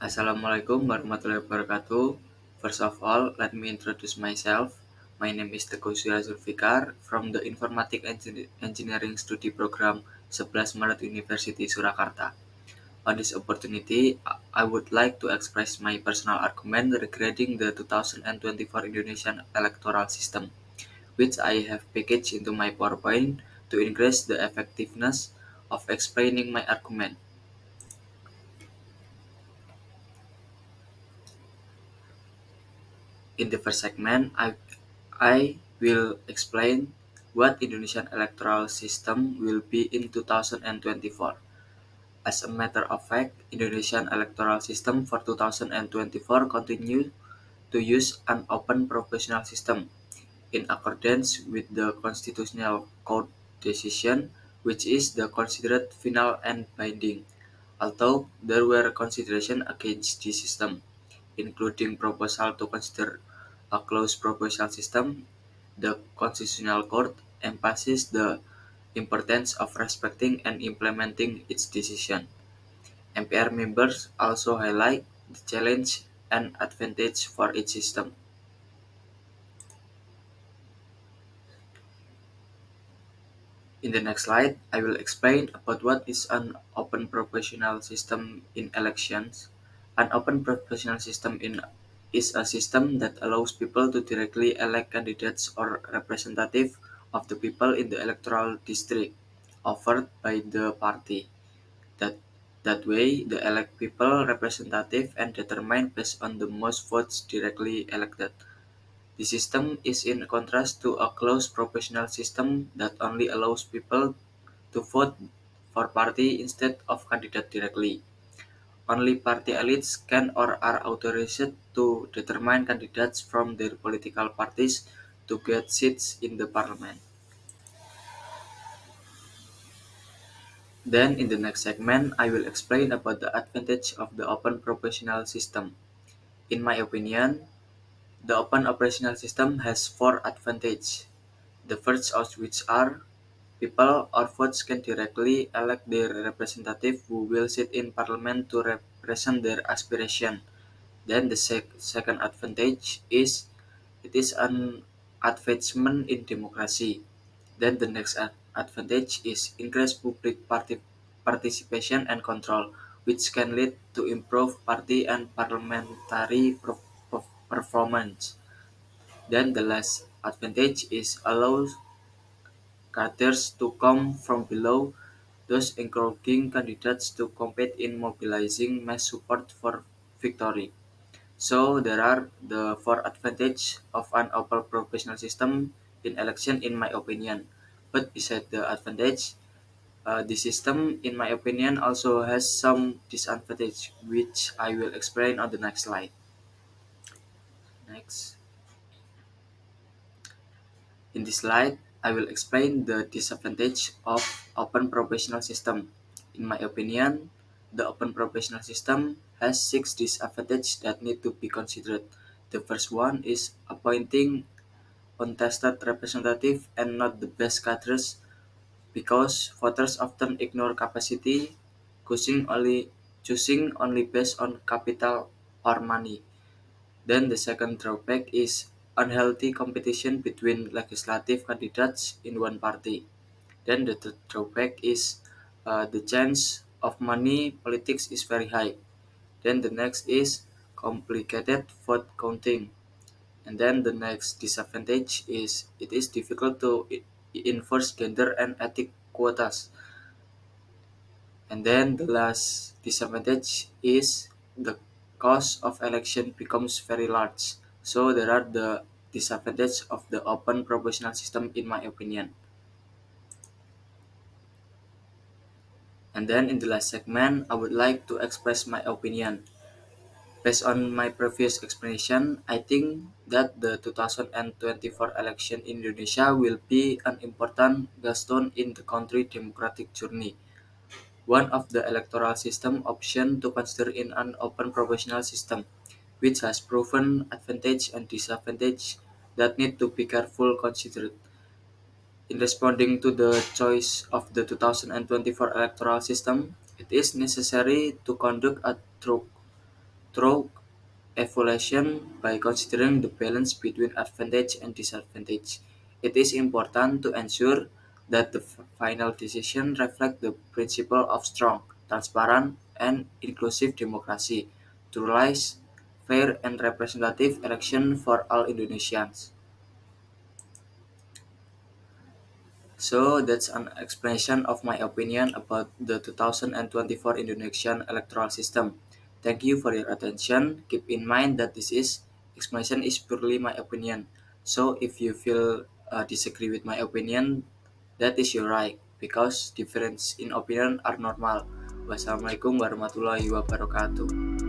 Assalamualaikum warahmatullahi wabarakatuh. First of all, let me introduce myself. My name is Teguh Surya Zulfikar from the Informatic Engineering Study Program 11 Maret University Surakarta. On this opportunity, I would like to express my personal argument regarding the 2024 Indonesian electoral system, which I have packaged into my PowerPoint to increase the effectiveness of explaining my argument. In the first segment, I will explain what Indonesian electoral system will be in 2024. As a matter of fact, Indonesian electoral system for 2024 continue to use an open proportional system in accordance with the Constitutional Court decision, which is the considered final and binding. Although there were considerations against this system, including proposal to consider a closed proportional system, the Constitutional Court emphasized the importance of respecting and implementing its decision. MPR members also highlight the challenge and advantage for each system. In the next slide, I will explain about what is an open proportional system in elections. An open proportional system is a system that allows people to directly elect candidates or representatives of the people in the electoral district offered by the party. That that way, the elect people representative and determined based on the most votes directly elected. The system is in contrast to a closed proportional system that only allows people to vote for party instead of candidate directly. Only party elites can or are authorized to determine candidates from their political parties to get seats in the parliament. Then in the next segment, I will explain about the advantage of the open proportional system. In my opinion, the open operational system has four advantages. The first of which are people or votes can directly elect their representative who will sit in parliament to represent their aspiration. Then the second advantage is it is an advancement in democracy. Then the next advantage is increased public participation and control, which can lead to improved party and parliamentary performance. Then the last advantage is allows cadres to come from below, thus encouraging candidates to compete in mobilizing mass support for victory. So there are the four advantages of an open proportional system in election in my opinion. But beside the advantage, the system in my opinion also has some disadvantage which I will explain on the next slide. Next. In this slide, I will explain the disadvantage of open proportional system. In my opinion, the open proportional system has six disadvantages that need to be considered. The first one is appointing untested representative and not the best cadres because voters often ignore capacity, choosing only based on capital or money. Then the second drawback is unhealthy competition between legislative candidates in one party. Then the third drawback is the chance of money politics is very high. Then the next is complicated vote counting. And then the next disadvantage is it is difficult to enforce gender and ethnic quotas. And then the last disadvantage is the cost of election becomes very large. So there are the disadvantages of the open proportional system in my opinion. And then in the last segment, I would like to express my opinion. Based on my previous explanation, I think that the 2024 election in Indonesia will be an important milestone in the country democratic journey. One of the electoral system option to consider in an open proportional system, which has proven advantage and disadvantage that need to be careful considered. In responding to the choice of the 2024 electoral system, it is necessary to conduct a thorough through evaluation by considering the balance between advantage and disadvantage. It is important to ensure that the final decision reflects the principle of strong, transparent, and inclusive democracy to realize fair and representative election for all Indonesians. So that's an explanation of my opinion about the 2024 Indonesian electoral system. Thank you for your attention. Keep in mind that this is explanation is purely my opinion. So if you feel disagree with my opinion, that is your right because difference in opinion are normal. Wassalamualaikum warahmatullahi wabarakatuh.